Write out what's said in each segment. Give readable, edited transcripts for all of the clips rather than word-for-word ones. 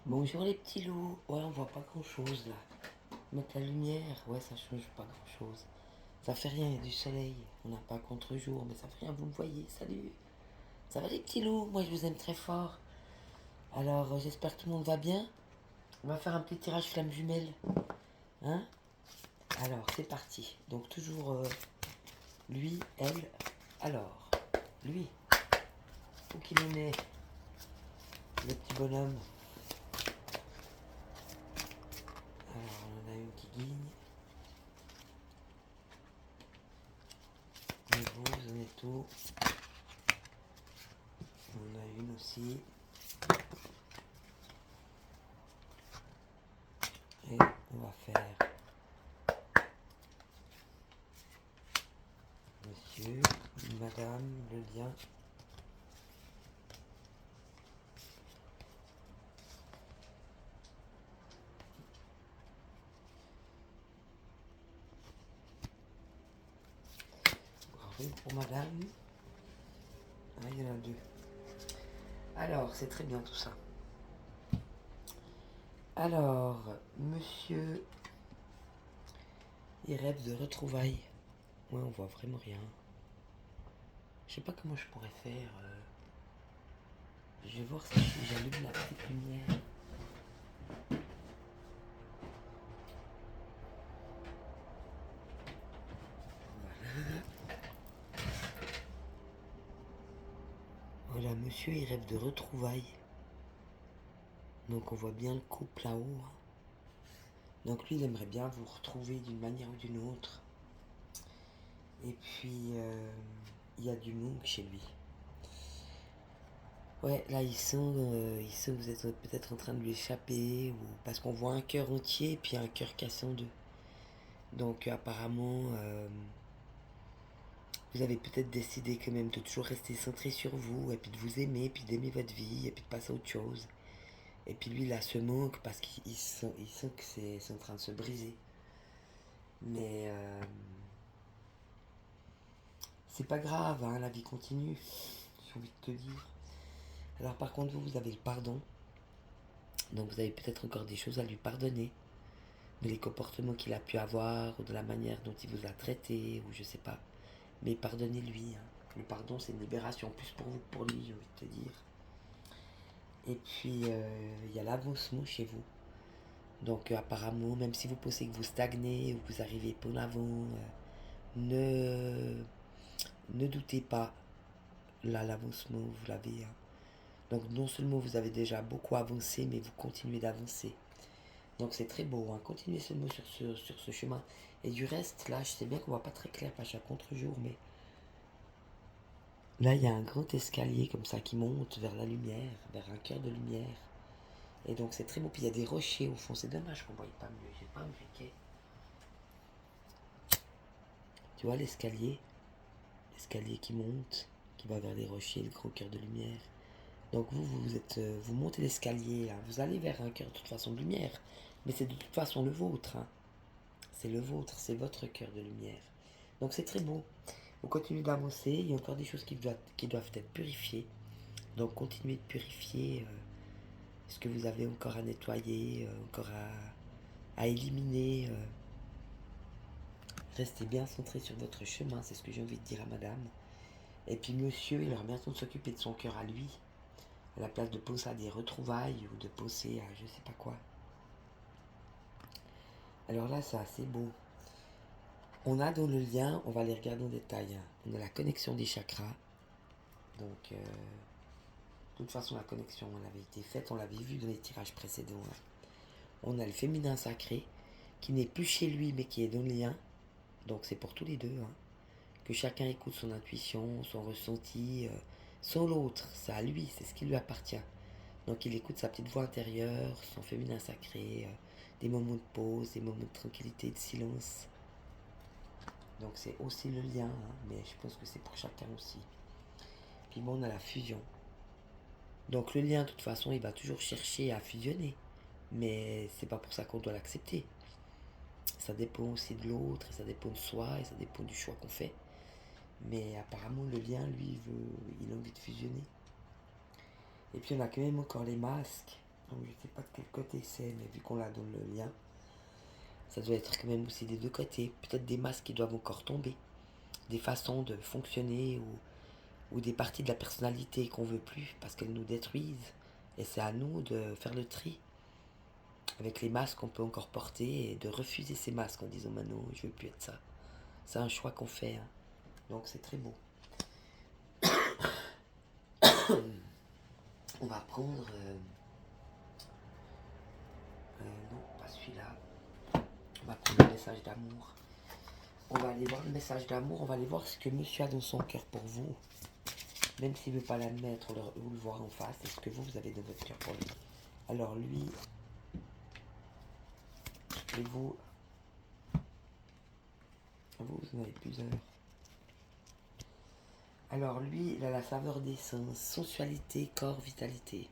Bonjour les petits loups. Ouais, on voit pas grand chose là. Mettre la lumière, ouais, ça change pas grand chose. Ça fait rien, il y a du soleil. On n'a pas contre-jour, mais ça fait rien, vous me voyez. Salut. Ça va les petits loups? Moi je vous aime très fort. Alors j'espère que tout le monde va bien. On va faire un petit tirage flamme jumelle. Hein? Alors c'est parti. Donc toujours lui, elle. Alors, lui. Où qu'il en est? Le petit bonhomme. Alors on en a une qui guigne. Et vous, vous en êtes où? On en a une aussi. Et on va faire monsieur, madame, le lien. Bravo pour madame. Ah, il y en a deux. Alors, c'est très bien tout ça. Alors, monsieur, il rêve de retrouvailles. Ouais, on voit vraiment rien. Je sais pas comment je pourrais faire. Je vais voir si j'allume la petite lumière. Voilà, monsieur, il rêve de retrouvailles. Donc on voit bien le couple là-haut. Donc lui, il aimerait bien vous retrouver d'une manière ou d'une autre. Et puis, il y a du manque chez lui. Ouais, là, ils sont que vous êtes peut-être en train de lui échapper, ou parce qu'on voit un cœur entier et puis un cœur cassé en deux. Donc, apparemment, vous avez peut-être décidé quand même de toujours rester centré sur vous, et puis de vous aimer, et puis d'aimer votre vie, et puis de passer à autre chose. Et puis lui, il a ce manque parce qu'il sent que c'est en train de se briser. Mais c'est pas grave, hein, la vie continue, j'ai envie de te dire. Alors par contre, vous avez le pardon. Donc vous avez peut-être encore des choses à lui pardonner. De les comportements qu'il a pu avoir, ou de la manière dont il vous a traité, ou je sais pas. Mais pardonnez-lui. Hein. Le pardon, c'est une libération, plus pour vous que pour lui, j'ai envie de te dire. Et puis, il y a l'avancement chez vous. Donc, apparemment, même si vous pensez que vous stagnez, ou que vous arrivez pas en avant, ne doutez pas. Là, l'avancement, vous l'avez. Hein. Donc, non seulement vous avez déjà beaucoup avancé, mais vous continuez d'avancer. Donc c'est très beau, hein. Continuez seulement sur ce chemin. Et du reste, là, je sais bien qu'on voit pas très clair, pas chaque contre-jour, mais là, il y a un grand escalier comme ça qui monte vers la lumière, vers un cœur de lumière. Et donc c'est très beau. Puis il y a des rochers au fond. C'est dommage qu'on ne voie pas mieux. J'ai pas un briquet. Tu vois l'escalier qui monte, qui va vers les rochers, le grand cœur de lumière. Donc vous montez l'escalier, là. Vous allez vers un cœur de toute façon de lumière. Mais c'est de toute façon le vôtre. Hein. C'est le vôtre, c'est votre cœur de lumière. Donc c'est très beau. Vous continuez d'avancer, il y a encore des choses qui doivent être purifiées. Donc continuez de purifier ce que vous avez encore à nettoyer, encore à éliminer. Restez bien centré sur votre chemin, c'est ce que j'ai envie de dire à madame. Et puis monsieur, il aurait bien temps de s'occuper de son cœur à lui, à la place de penser à des retrouvailles ou de penser à je sais pas quoi. Alors là, c'est assez beau. On a dans le lien, on va les regarder en détail. Hein. On a la connexion des chakras. Donc, de toute façon, la connexion, elle avait été faite, on l'avait vu dans les tirages précédents. Hein. On a le féminin sacré, qui n'est plus chez lui, mais qui est dans le lien. Donc, c'est pour tous les deux. Hein. Que chacun écoute son intuition, son ressenti, sans l'autre. C'est à lui, c'est ce qui lui appartient. Donc, il écoute sa petite voix intérieure, son féminin sacré, des moments de pause, des moments de tranquillité, de silence. Donc, c'est aussi le lien, hein, mais je pense que c'est pour chacun aussi. Puis bon, on a la fusion. Donc le lien, de toute façon, il va toujours chercher à fusionner. Mais c'est pas pour ça qu'on doit l'accepter. Ça dépend aussi de l'autre, et ça dépend de soi, et ça dépend du choix qu'on fait. Mais apparemment, le lien, lui, il a envie de fusionner. Et puis on a quand même encore les masques. Donc je sais pas de quel côté c'est, mais vu qu'on l'a dans le lien, ça doit être quand même aussi des deux côtés. Peut-être des masques qui doivent encore tomber, des façons de fonctionner ou des parties de la personnalité qu'on veut plus parce qu'elles nous détruisent. Et c'est à nous de faire le tri avec les masques qu'on peut encore porter et de refuser ces masques en disant maintenant je veux plus être ça. C'est un choix qu'on fait, hein. Donc c'est très beau. On va prendre non, pas celui-là. On va prendre le message d'amour. On va aller voir le message d'amour. On va aller voir ce que monsieur a dans son cœur pour vous. Même s'il ne veut pas l'admettre, vous le voir en face. Est-ce que vous avez dans votre cœur pour lui? Alors lui, et vous en avez plusieurs. Alors lui, il a la saveur des sens, sensualité, corps, vitalité.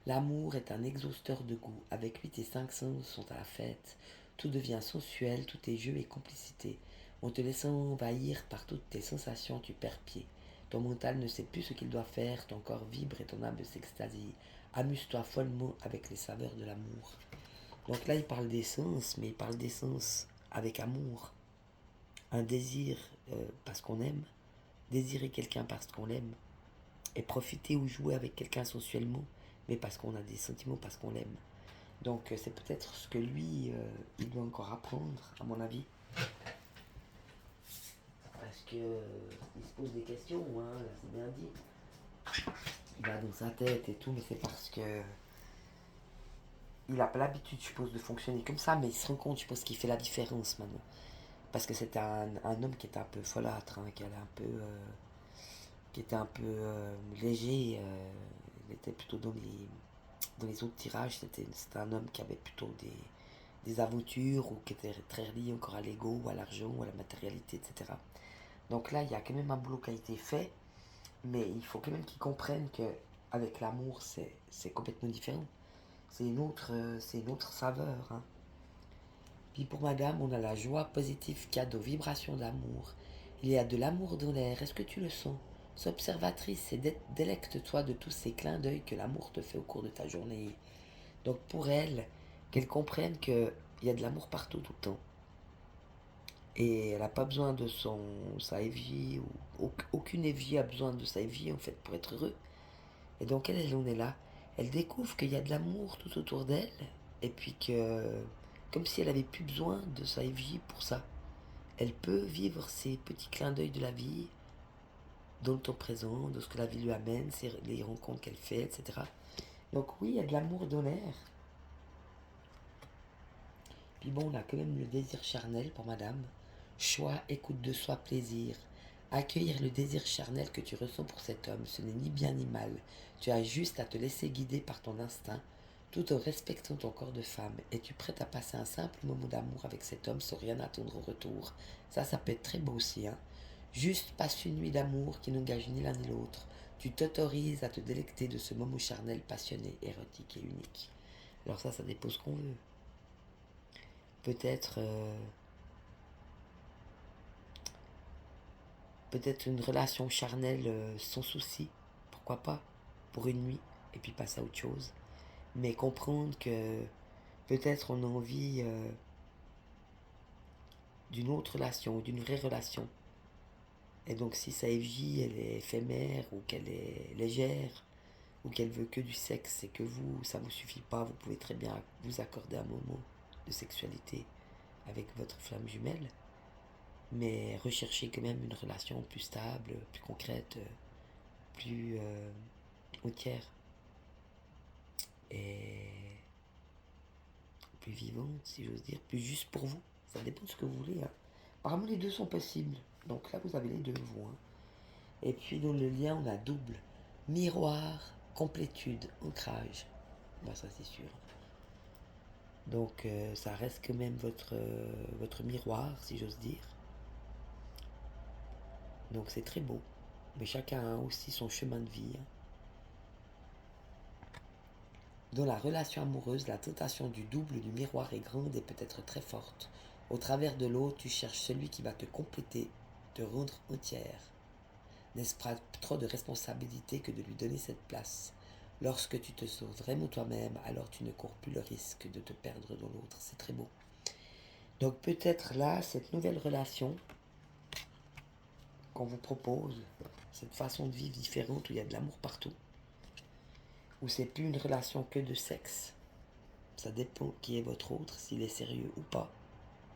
L'amour est un exhausteur de goût. Avec lui, tes 5 sens sont à la fête. Tout devient sensuel, tout est jeu et complicité. En te laissant envahir par toutes tes sensations, tu perds pied. Ton mental ne sait plus ce qu'il doit faire, ton corps vibre et ton âme s'extasie. Amuse-toi follement avec les saveurs de l'amour. Donc là, il parle d'essence, mais il parle d'essence avec amour. Un désir parce qu'on aime, désirer quelqu'un parce qu'on l'aime, et profiter ou jouer avec quelqu'un sensuellement, mais parce qu'on a des sentiments, parce qu'on l'aime. Donc c'est peut-être ce que lui, il doit encore apprendre, à mon avis. Parce que il se pose des questions, hein, là c'est bien dit. Il a dans sa tête et tout, mais c'est parce que il n'a pas l'habitude, je suppose, de fonctionner comme ça, mais il se rend compte, je pense, qu'il fait la différence maintenant. Parce que c'était un homme qui était un peu folâtre, hein, qui était un peu léger. Il était plutôt dans les autres tirages, c'était un homme qui avait plutôt des aventures ou qui était très lié encore à l'ego ou à l'argent ou à la matérialité, etc. Donc là, il y a quand même un boulot qui a été fait, mais il faut quand même qu'ils comprennent que avec l'amour, c'est complètement différent. C'est une autre saveur, hein. Puis pour madame, on a la joie positive, cadeau, vibration d'amour. Il y a de l'amour dans l'air. Est-ce que tu le sens? Sois observatrice et délecte-toi de tous ces clins d'œil que l'amour te fait au cours de ta journée. Donc pour elle, qu'elle comprenne qu'il y a de l'amour partout, tout le temps. Et elle n'a pas besoin de sa vie, ou aucune vie a besoin de sa vie en fait pour être heureux. Et donc elle en est là. Elle découvre qu'il y a de l'amour tout autour d'elle, et puis que, comme si elle avait plus besoin de sa vie pour ça. Elle peut vivre ces petits clins d'œil de la vie, dans le temps présent, dans ce que la vie lui amène, les rencontres qu'elle fait, etc. Donc oui, il y a de l'amour dans l'air. Puis bon, on a quand même le désir charnel pour madame. Choix, écoute de soi, plaisir. Accueillir le désir charnel que tu ressens pour cet homme, ce n'est ni bien ni mal. Tu as juste à te laisser guider par ton instinct, tout en respectant ton corps de femme. Es-tu prête à passer un simple moment d'amour avec cet homme sans rien attendre au retour? Ça peut être très beau aussi, hein. Juste passe une nuit d'amour qui n'engage ni l'un ni l'autre. Tu t'autorises à te délecter de ce moment charnel, passionné, érotique et unique. Alors ça dépend ce qu'on veut. Peut-être peut-être une relation charnelle sans souci, pourquoi pas, pour une nuit, et puis passer à autre chose. Mais comprendre que peut-être on a envie d'une autre relation, d'une vraie relation. Et donc si sa vie elle est éphémère, ou qu'elle est légère, ou qu'elle veut que du sexe, et que vous, ça vous suffit pas, vous pouvez très bien vous accorder un moment de sexualité avec votre flamme jumelle, mais recherchez quand même une relation plus stable, plus concrète, plus entière et plus vivante, si j'ose dire, plus juste pour vous. Ça dépend de ce que vous voulez, hein. Apparemment, les deux sont possibles. Donc là, vous avez les deux, vous, hein. Et puis, dans le lien, on a double. Miroir, complétude, ancrage. Ben, ça, c'est sûr. Donc, ça reste quand même votre miroir, si j'ose dire. Donc, c'est très beau. Mais chacun a aussi son chemin de vie, hein. Dans la relation amoureuse, la tentation du double du miroir est grande et peut être très forte. Au travers de l'autre, tu cherches celui qui va te compléter, te rendre entière. N'est-ce pas trop de responsabilité que de lui donner cette place? Lorsque tu te sens vraiment toi-même, alors tu ne cours plus le risque de te perdre dans l'autre. C'est très beau. Donc peut-être là, cette nouvelle relation qu'on vous propose, cette façon de vivre différente où il y a de l'amour partout, où c'est plus une relation que de sexe. Ça dépend qui est votre autre, s'il est sérieux ou pas.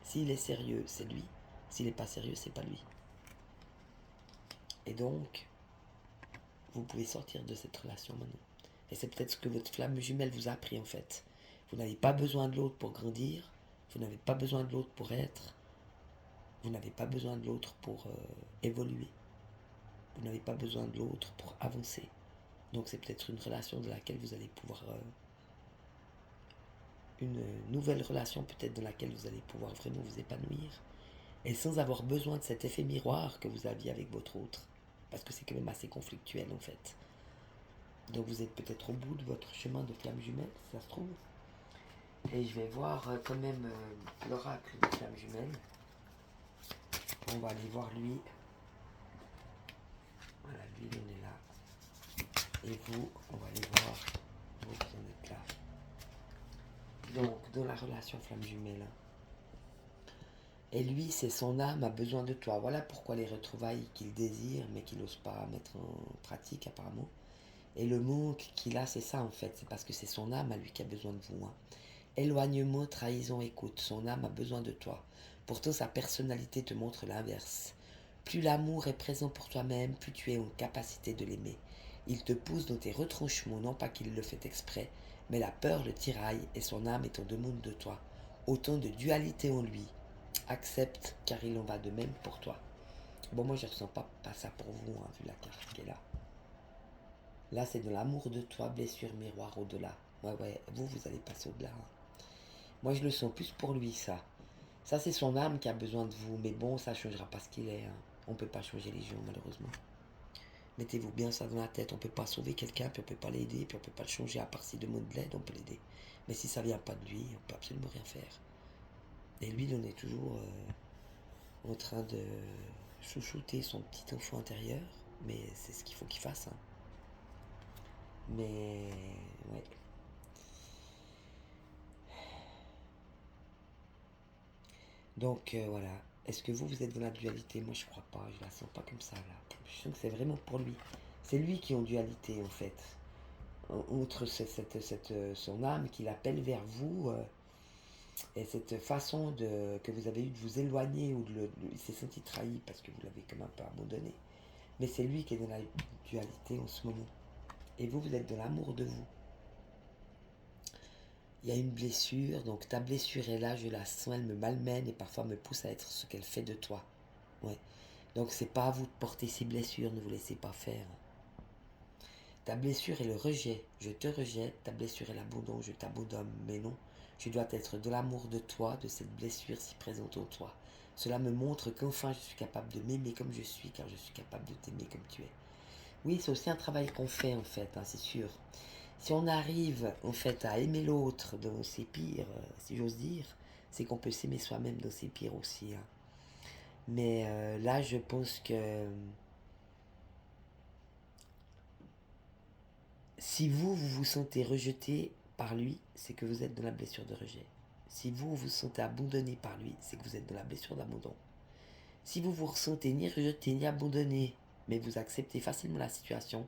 S'il est sérieux, c'est lui. S'il n'est pas sérieux, c'est pas lui. Et donc, vous pouvez sortir de cette relation maintenant. Et c'est peut-être ce que votre flamme jumelle vous a appris en fait. Vous n'avez pas besoin de l'autre pour grandir. Vous n'avez pas besoin de l'autre pour être. Vous n'avez pas besoin de l'autre pour évoluer. Vous n'avez pas besoin de l'autre pour avancer. Donc c'est peut-être une relation de laquelle vous allez pouvoir... une nouvelle relation peut-être dans laquelle vous allez pouvoir vraiment vous épanouir. Et sans avoir besoin de cet effet miroir que vous aviez avec votre autre. Parce que c'est quand même assez conflictuel en fait. Donc vous êtes peut-être au bout de votre chemin de flamme jumelle, si ça se trouve. Et je vais voir quand même l'oracle de flamme jumelle. On va aller voir lui. Voilà, lui il en est là. Et vous, on va aller voir vous qui en êtes là. Donc dans la relation flamme jumelle. Et lui, c'est son âme a besoin de toi. Voilà pourquoi les retrouvailles qu'il désire, mais qu'il n'ose pas mettre en pratique apparemment. Et le manque qu'il a, c'est ça en fait. C'est parce que c'est son âme à lui qui a besoin de vous. Hein. Éloignement, trahison, écoute. Son âme a besoin de toi. Pourtant, sa personnalité te montre l'inverse. Plus l'amour est présent pour toi-même, plus tu es en capacité de l'aimer. Il te pousse dans tes retranchements, non pas qu'il le fait exprès, mais la peur le tiraille et son âme est en demande de toi. Autant de dualité en lui. Accepte, car il en va de même pour toi. Bon, moi, je ne ressens pas ça pour vous, hein, vu la carte qui est là. Là, c'est de l'amour de toi, blessure, miroir, au-delà. Ouais, vous allez passer au-delà. Hein. Moi, je le sens plus pour lui, ça. Ça, c'est son âme qui a besoin de vous. Mais bon, ça ne changera pas ce qu'il est. Hein. On ne peut pas changer les gens, malheureusement. Mettez-vous bien ça dans la tête. On ne peut pas sauver quelqu'un, puis on ne peut pas l'aider, puis on ne peut pas le changer. À part s'il demande de l'aide, on peut l'aider. Mais si ça ne vient pas de lui, on ne peut absolument rien faire. Et lui, il en est toujours en train de chouchouter son petit enfant intérieur. Mais c'est ce qu'il faut qu'il fasse. Hein. Mais, ouais. Donc, voilà. Est-ce que vous êtes dans la dualité? Moi, je crois pas. Je la sens pas comme ça, là. Je sens que c'est vraiment pour lui. C'est lui qui est en dualité, en fait. Outre son âme qui l'appelle vers vous, et cette façon que vous avez eue de vous éloigner, ou il s'est senti trahi parce que vous l'avez comme un peu abandonné. Mais c'est lui qui est dans la dualité en ce moment. Et vous êtes dans l'amour de vous. Il y a une blessure, donc ta blessure est là, je la sens, elle me malmène et parfois me pousse à être ce qu'elle fait de toi. Ouais. Donc c'est pas à vous de porter ces blessures, ne vous laissez pas faire. Ta blessure est le rejet, je te rejette, ta blessure est l'abandon, je t'abandonne, mais non, tu dois être de l'amour de toi, de cette blessure si présente en toi. Cela me montre qu'enfin je suis capable de m'aimer comme je suis, car je suis capable de t'aimer comme tu es. Oui, c'est aussi un travail qu'on fait en fait, hein, c'est sûr. Si on arrive en fait à aimer l'autre dans ses pires, si j'ose dire, c'est qu'on peut s'aimer soi-même dans ses pires aussi. Hein. Mais là, je pense que si vous vous sentez rejeté par lui, c'est que vous êtes dans la blessure de rejet. Si vous vous sentez abandonné par lui, c'est que vous êtes dans la blessure d'abandon. Si vous vous ressentez ni rejeté ni abandonné, mais vous acceptez facilement la situation,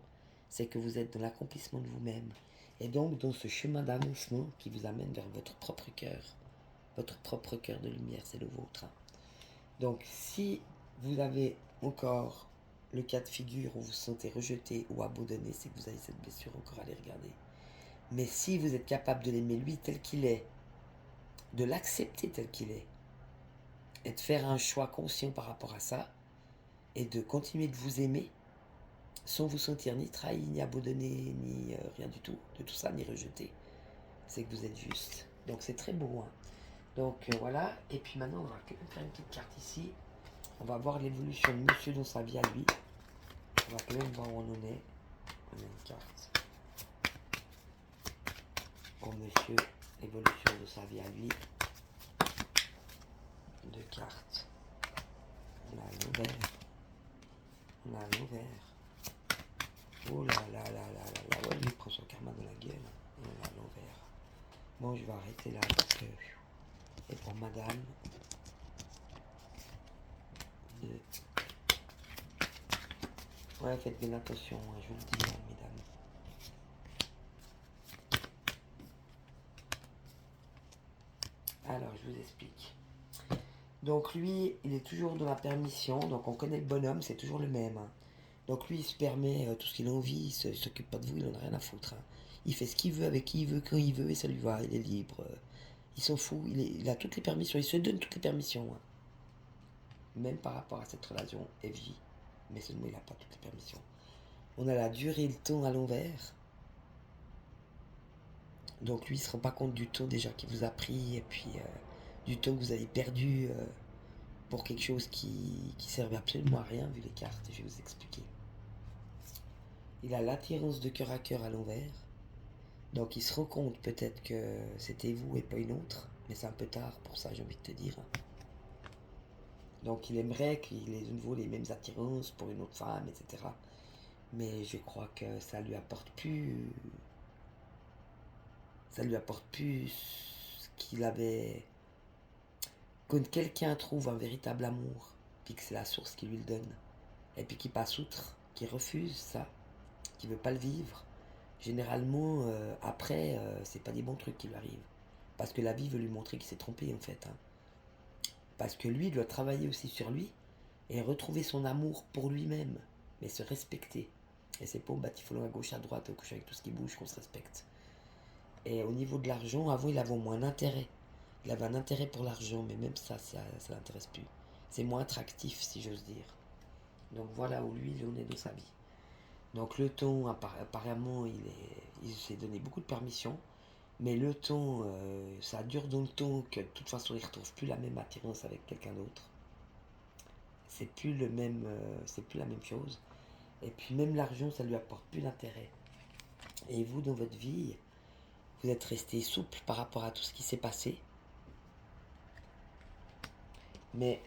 c'est que vous êtes dans l'accomplissement de vous-même. Et donc dans ce chemin d'avancement qui vous amène vers votre propre cœur de lumière, c'est le vôtre. Donc si vous avez encore le cas de figure où vous vous sentez rejeté ou abandonné, c'est que vous avez cette blessure encore à aller regarder. Mais si vous êtes capable de l'aimer lui tel qu'il est, de l'accepter tel qu'il est, et de faire un choix conscient par rapport à ça, et de continuer de vous aimer, sans vous sentir ni trahi, ni abandonné, ni rien du tout, de tout ça, ni rejeté, c'est que vous êtes juste. Donc c'est très beau. Hein. Donc voilà, et puis maintenant on va faire une petite carte ici. On va voir l'évolution de monsieur dans sa vie à lui. On va quand même voir où on en est. On a une carte. Pour monsieur, l'évolution de sa vie à lui. Deux cartes. On a l'envers. On a l'envers. nouveau, ouais, lui, il prend son karma dans la gueule. Et on l'a à l'envers. Bon, je vais arrêter là parce que... Et pour madame... Ouais, faites bien attention, hein, je vous le dis, hein, mesdames. Alors, je vous explique. Donc lui, il est toujours dans la permission, donc on connaît le bonhomme, c'est toujours le même. Hein. Donc lui, il se permet tout ce qu'il a envie, il s'occupe pas de vous, il en a rien à foutre. Hein. Il fait ce qu'il veut, avec qui il veut, quand il veut, et ça lui va, il est libre. Il s'en fout, il a toutes les permissions, il se donne toutes les permissions. Hein. Même par rapport à cette relation FJ. Mais seulement il n'a pas toutes les permissions. On a la durée et le temps à l'envers. Donc lui, il ne se rend pas compte du temps déjà qu'il vous a pris, et puis du temps que vous avez perdu pour quelque chose qui servait absolument à rien, vu les cartes, je vais vous expliquer. Il a l'attirance de cœur à cœur à l'envers. Donc il se rend compte peut-être que c'était vous et pas une autre, mais c'est un peu tard pour ça, j'ai envie de te dire. Donc il aimerait qu'il ait de nouveau les mêmes attirances pour une autre femme, etc. Mais je crois que ça lui apporte plus... Ça lui apporte plus ce qu'il avait... Quand quelqu'un trouve un véritable amour, puis que c'est la source qui lui le donne, et puis qu'il passe outre, qu'il refuse ça, qu'il veut pas le vivre, généralement, après, c'est pas des bons trucs qui lui arrivent. Parce que la vie veut lui montrer qu'il s'est trompé, en fait. Hein. Parce que lui, il doit travailler aussi sur lui et retrouver son amour pour lui-même, mais se respecter. Et c'est pas au batifolon à gauche, à droite, au couche avec tout ce qui bouge qu'on se respecte. Et au niveau de l'argent, avant, il avait moins d'intérêt. Il avait un intérêt pour l'argent, mais même ça l'intéresse plus. C'est moins attractif, si j'ose dire. Donc voilà où lui, il en est de sa vie. Donc le ton, apparemment, il s'est donné beaucoup de permissions. Mais le ton, ça dure dans le temps que de toute façon, il ne retrouve plus la même attirance avec quelqu'un d'autre. C'est plus le même, c'est plus la même chose. Et puis même l'argent, ça lui apporte plus d'intérêt. Et vous, dans votre vie, vous êtes resté souple par rapport à tout ce qui s'est passé. Mais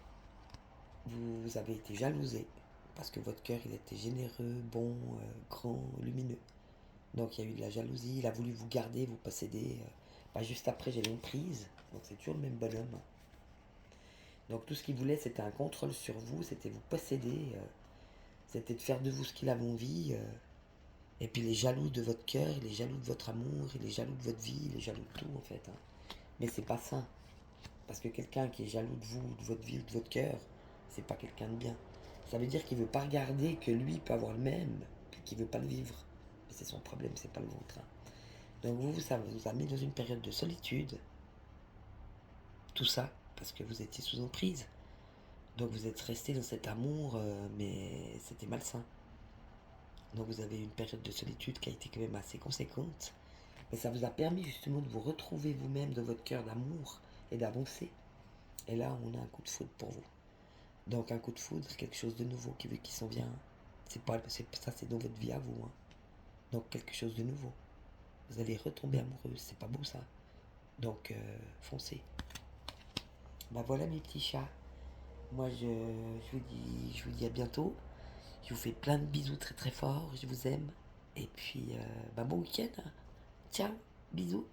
vous avez été jalousé. Parce que votre cœur, il était généreux, bon, grand, lumineux. Donc il y a eu de la jalousie, il a voulu vous garder, vous posséder. Juste après, j'ai l'emprise. Donc c'est toujours le même bonhomme. Donc tout ce qu'il voulait, c'était un contrôle sur vous, c'était vous posséder, c'était de faire de vous ce qu'il avait envie. Et puis il est jaloux de votre cœur, il est jaloux de votre amour, il est jaloux de votre vie, il est jaloux de tout en fait. Hein. Mais c'est pas sain. Parce que quelqu'un qui est jaloux de vous, de votre vie ou de votre cœur, c'est pas quelqu'un de bien. Ça veut dire qu'il veut pas regarder que lui peut avoir le même, puis qu'il veut pas le vivre. Mais c'est son problème, c'est pas le vôtre. Hein. Donc vous, ça vous a mis dans une période de solitude. Tout ça, parce que vous étiez sous emprise. Donc vous êtes resté dans cet amour, mais c'était malsain. Donc vous avez eu une période de solitude qui a été quand même assez conséquente. Mais ça vous a permis justement de vous retrouver vous-même dans votre cœur d'amour et d'avancer. Et là, on a un coup de foudre pour vous. Donc un coup de foudre, quelque chose de nouveau qui s'en vient. Ça, c'est dans votre vie à vous. Hein. Donc quelque chose de nouveau. Vous allez retomber amoureuse, c'est pas beau ça. Donc foncez. Bah voilà mes petits chats. Moi je vous dis à bientôt. Je vous fais plein de bisous très très forts. Je vous aime. Et puis bon week-end. Ciao. Bisous.